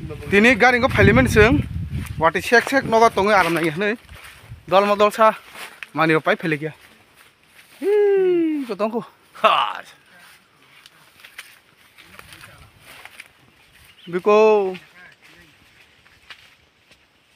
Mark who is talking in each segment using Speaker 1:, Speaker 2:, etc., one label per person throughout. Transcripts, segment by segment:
Speaker 1: Tini garing ko parliament sung, wati cek noga tonge aram nai hne, dal modal sa mani opai phele kya. Hi, ko tongko. Ha. Biko.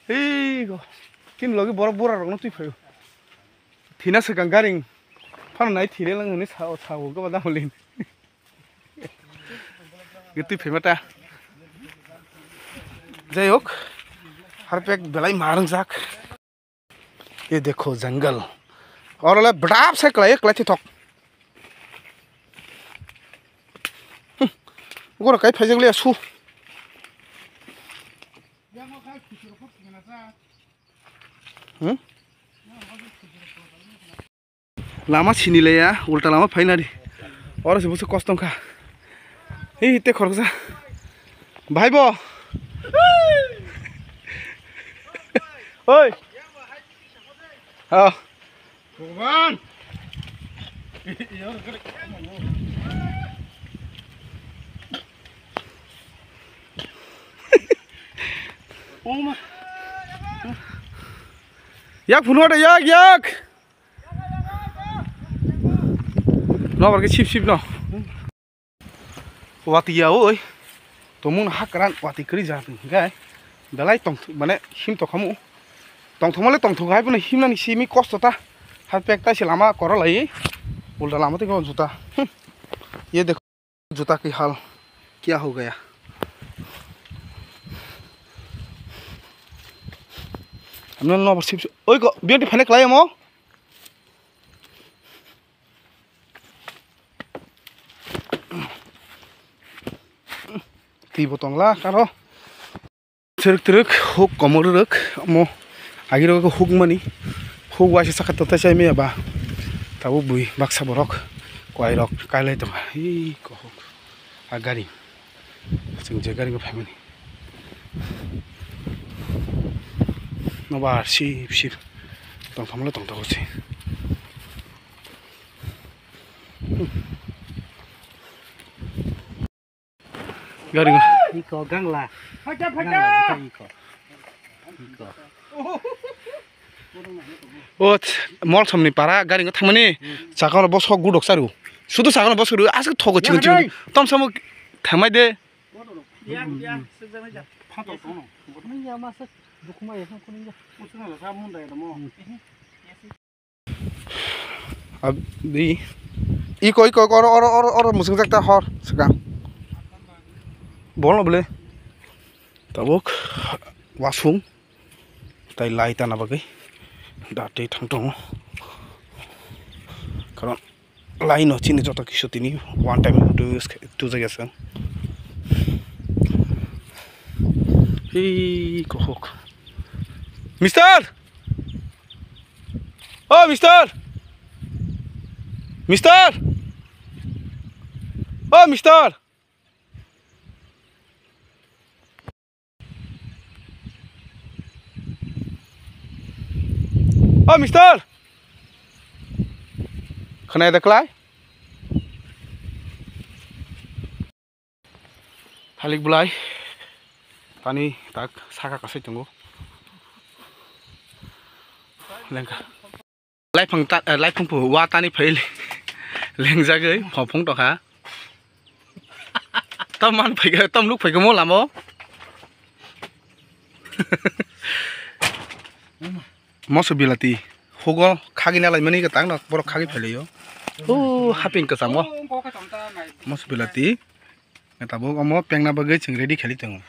Speaker 1: Hi ko. Kin logi bor rong no tui phayo. Thina se gang garing. Phan nai thile lang ni sa ko bada holin. Gitu phemata. जय होक हर पे एक बेलाई मारंग जाक ये देखो जंगल और वाला बड़ाप से कला थी थक वो रखा फेजंग ले असु लामा छिनी ले या उल्टा लामा फाइना दी और से बुसे कष्टम खा ए इते खरक जा भाई बो Oi. Oh. Bukan. Yak phun ada yak. No pergi sip no. Wati ya oi. Tomun hakaran wati keri jatuh, kan? Dalai tong, mana him to kamu. Tong thomale tong thogai pun him nani simi cost ta hat pekta selama kora lai उल्टा लामा तो कौन जूता ये देखो जूता की हाल क्या हो गया हमने नो बस ओए को बियटी फने क्लाय मो ती बोतंगला कारो ट्रक ट्रक हुक कमर रक मो आगिरो को हुक मनी हुक वासे साखत त चाहिँ मे बा ताबो बुई बाक्सा बरक कोइ रक काले त इ को हुक आ गाडी जों जे गाडी को फ्यामिली नबार सिप सिप तङ थमले तङ तको छ गाडी को
Speaker 2: इको गंगला फटा फटा इको
Speaker 1: ओ मल समनि पारा गारिङो थांमनि साखानो बस गुडक सारु सुदु साखानो बस गुडु आसो थगो चिगन चिगन तम सम थांमाय दे
Speaker 2: या या सजनाय जा फातो तनो गथनै या मास दुखमा एखन कोनि जा उसना सा मुन्दा दमो
Speaker 1: अब दी इको इको और मुसुं जाक्ता हर सका बोल बोले तबक वासुं ताई लाइट आना बागै दाटे थांथं कारण लाइन चिनि जत किसो तिनी वन टाइम टू जायगासो हे कहक mister O mister mister O mister Oh, mister. Kena ada kelai? Halik bulai. Tani tak saka kasih tunggu. Lengka. Lai phung pu wa tani phai leng ja gei phong to kha. Tam man phai ga tam luk phai ga mo lam mo. Mosu bilati hogo khagi nalai mani ka tang na boro khagi pheleyo o haping ka samo mosu bilati eta bo omo pengna bagai ching ready kheli tang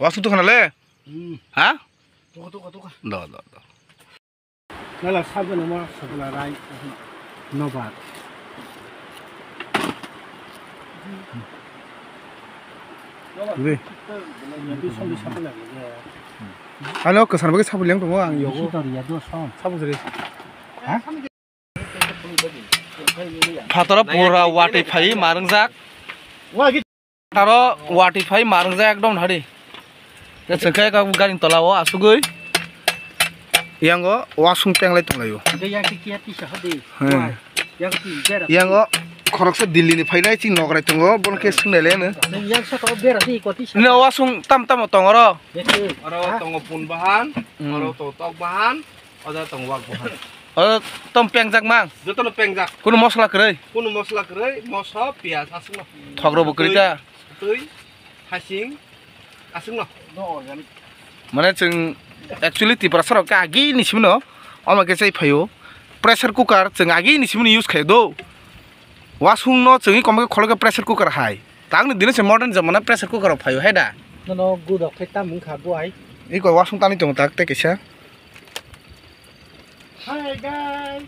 Speaker 1: wasu to khanale ha to do
Speaker 2: nala sabana ma sabana rai no ba
Speaker 1: Ui. Halo, kesan bagi sabu liang tunggu ang yogo. Sabu seri. Fatara pura wati phai marang jak. Fatara wati phai marang jak dom hari. Ya sekai ka garing tolawo asugoi. Yang go wasung peng lai tunglayo.
Speaker 2: Gaya kikiati sahadi.
Speaker 1: yang o khorok se Delhi ni phainai ching nograi tongo bon ke sungnai le ne
Speaker 2: yang sa to bera di ko ti
Speaker 1: ne wasung tam tam tong ro
Speaker 3: aro tongo pun bahan aro totok bahan ada tong wak bahan
Speaker 1: tom pengjak mang
Speaker 3: joto no pengjak
Speaker 1: kuno mosla krei
Speaker 3: kuno mosla krei moso pias asung no
Speaker 1: thogro bo krita
Speaker 3: tui hasing asung no
Speaker 1: mane chung actually ti prasar ka agi ni simno ama ke chai phayo pressure cooker chung agi ni simni use khai do wasung no chung kom ke khologe pressure cooker hai tang ni dine se modern jamana pressure cooker phayo hai da
Speaker 2: no gudok ke ta mung kha buai
Speaker 1: ei ko wasung tani tong tak te kesa
Speaker 2: hi guys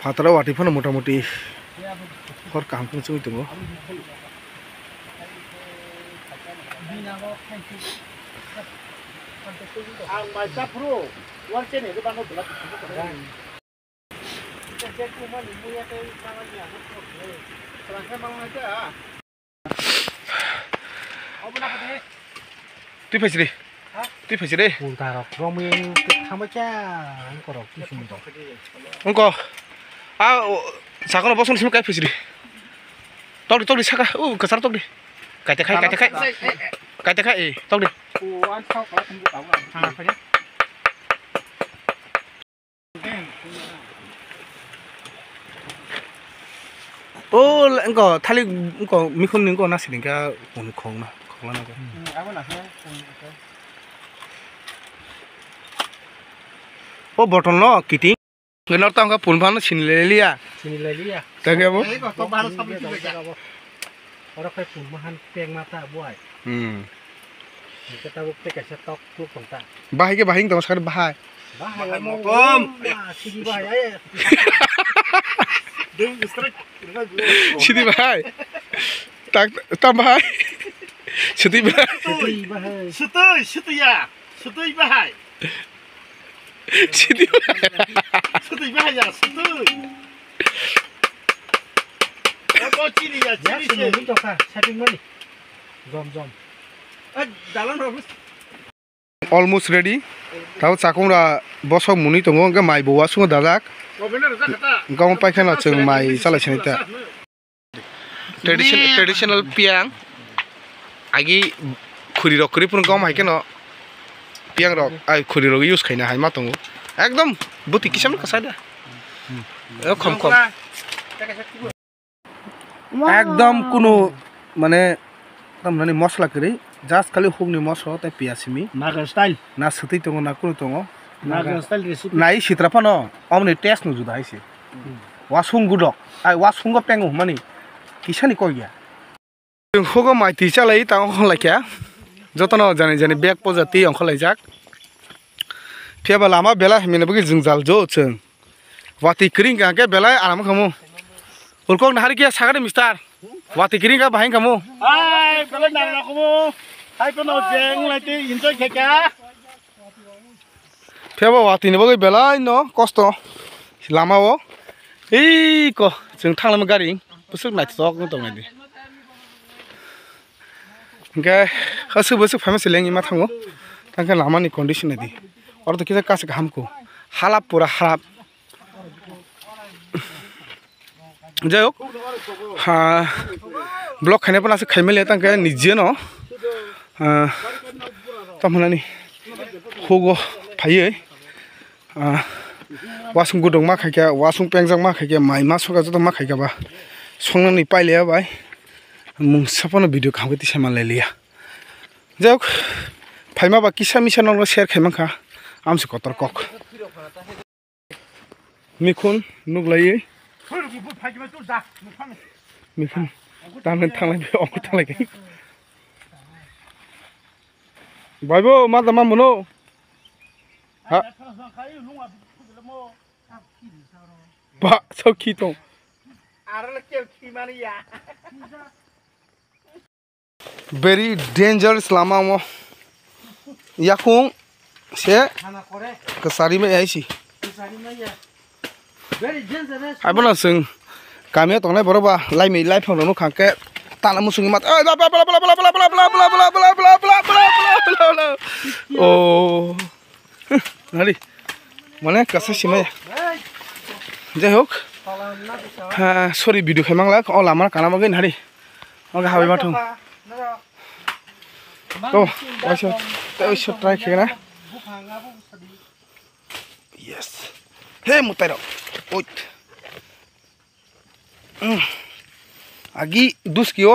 Speaker 1: Fatara wati phone motamuti hor kam kun chui tongo
Speaker 2: ang mai sa pro wan chen ne ba no bla
Speaker 1: tu phai tu phai de
Speaker 2: pun ta rok romi khama cha ang ko rok ti sum to
Speaker 1: ongko a sakono boson sim kai phai tok di saka kasar tok di kai te khai tok di
Speaker 2: an thau ka kum ta wa ha fa ni
Speaker 1: ongko thali ongko mikhun ningko na silinga kun khong na khongla na ko
Speaker 2: na ha
Speaker 1: o bottle no kiti ngenor tangka pun bhan sin le liya
Speaker 2: sini le liya
Speaker 1: ta ke bo
Speaker 2: to ba sab ti ga ora kai pun mahan peng mata buai ke ta bu te ka sa tok tu tong ta
Speaker 1: bahai ke bahing tong sakar bahai
Speaker 2: bahai mo kom sini bahai ay ding strike
Speaker 1: sidi bahai tak tam bahai sidi bahai
Speaker 2: sini bahai
Speaker 3: sutui ya sutui bahai
Speaker 1: sidi bahai
Speaker 3: sutui bahai ya sutui ko chili ya
Speaker 2: ya
Speaker 3: chili
Speaker 2: sini ni to ka setting mani jom
Speaker 3: dalan ro
Speaker 1: almost ready tau chakongra bosok muni tongo ga mai bowa sungo dajak gam paikana chung mai chalai sinita traditional piang agi khuri rok kri pun gam haikeno piang rok ai khuri rok use khaina hai ma tongo ekdom buti kisam ka sada khom একদম কোনো মানে তামনানি মশলা করি just খালি হুগনি মশলা তাই পিয়াসিমি
Speaker 2: naga style
Speaker 1: না সতই তঙ্গ না কোনো তঙ্গ
Speaker 2: naga style recipe
Speaker 1: নাই সিত্রাফান অমনি টেস্ট নু জুদা হাইছে ওয়াসুং গুডক আই ওয়াসুং গ পেঙ্গু মানি কিসানি কই গিয়া जों होगो माइति चाলাই ता अंखलाइया जतन जानि जानि बेग पजाति अंखलाइजाक फेबा लामा बेला हिमिनबगि जों जाल जो जों वाति क्रिं गाके बेला आराम खामु उलकों नाहारी के सागरे मिस्टर वाति क्रिं गा बाहिं खामु
Speaker 2: ai kala na ko mo ai ko no jeng lai ti enjoy kheka
Speaker 1: faba वाति नबगि बेला न कष्ट लामाओ ए को जों थांलाम गारि बुसुक नाइट तक दंनायदि ओके खासु बुसुक फेमस लेंगि मा थांगो तांके लामानि कंडिशन दि और तो किसा कासे हामको हालाप पूरा हालाप যাই হোক ব্লক খাই পেলাই আছে খাই মেলি তাকে নিজে ন তামানি হুগ ফাইয়ে ওয়াসুং গুদং मा खायखा ওয়াসুং पेंजां मा खायखा माइ मा सगा जत मा खायखा बा संनानै पाइले बाय मुं सापन भिडियो खामगति सेमा लेलिया যাই হোক फाइमा बा किसा मिसा नंग शेयर खायमाखा आमसे कतर कक मिखुन नुगलायै मिखुन दामन थांलाय अंक थांलाय बायबो मा दामा मोनो हा बा सखी दं very dangerous lama mo yakung se kesari me aisi
Speaker 2: very dangerous
Speaker 1: ai bona sing kami tongnai boroba laimi laifang no khangke tana musungi mat bla bla bla bla bla bla bla bla bla bla bla bla bla bla bla oh nari mane kasa simaya jai hok sorry video khaimangla o lamar kana bagin hari oga habi mathung to oisho try khena yes hey mutairo oi agi duskio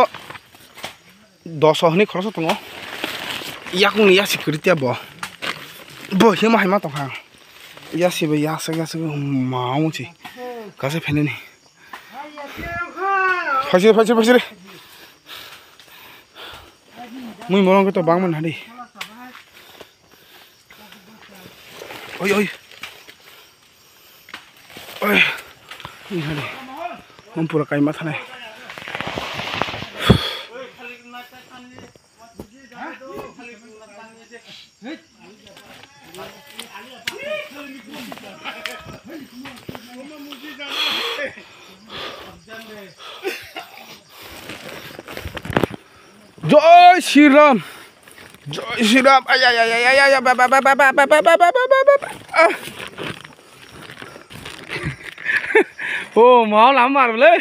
Speaker 1: 10 hni khorso tongo yakung ya security bo hima hima to khang ya sibe ya sa mau chi kase phene ni phajire mui morong to bangman hadi oi ni hadi mum pura kai matha nai Jai Shri Ram ay oh mau lắm mà lên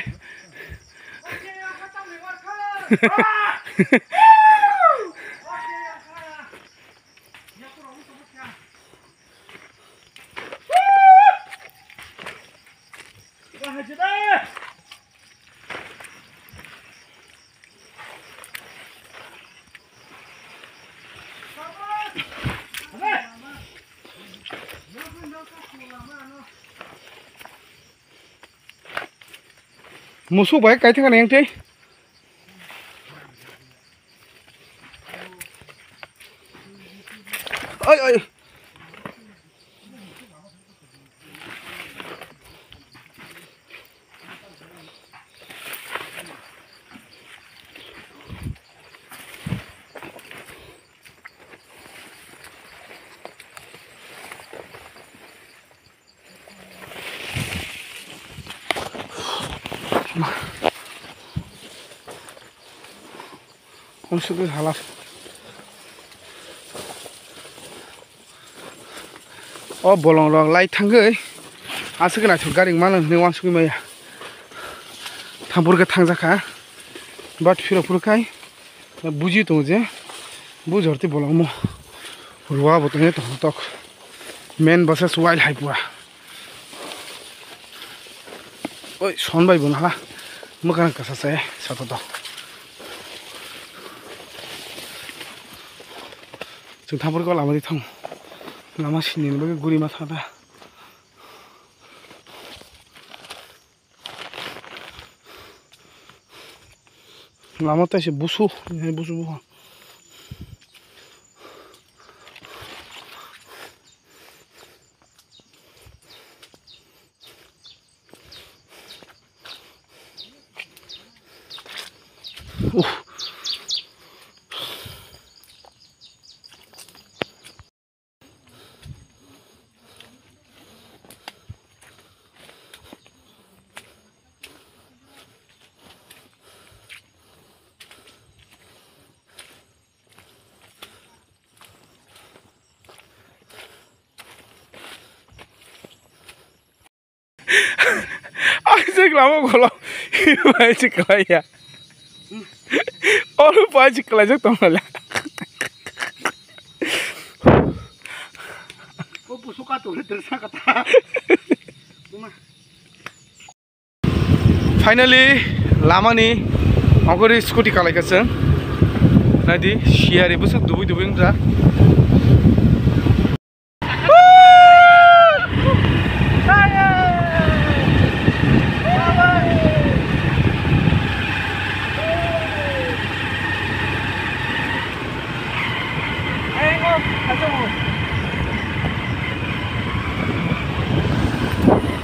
Speaker 1: một số bảy cái thế này anh chị ơi không sự cái halat bolong rong lai thang gei asuk na chu garing malang ni wan sui mai thambur ga thang jaka bat phiro pur kai buji to je bu jorti bolong mo ruwa botone to tok men versus wild hai pura oi son bai bon hala makan ka sa se sa to जों थांफोरखौ लामाजों थां लामा सिनिनोबो गुरि माथा दा लामाता एसे बुसु बुहा Asik lama kalau baca kelaya, orang baca kelaya tu malah.
Speaker 2: Oh pusuka tu terasa kata.
Speaker 1: Finally, lama ni, aku ni scooty kalai kasih. Nanti share ibu sah dubi dubi enggak.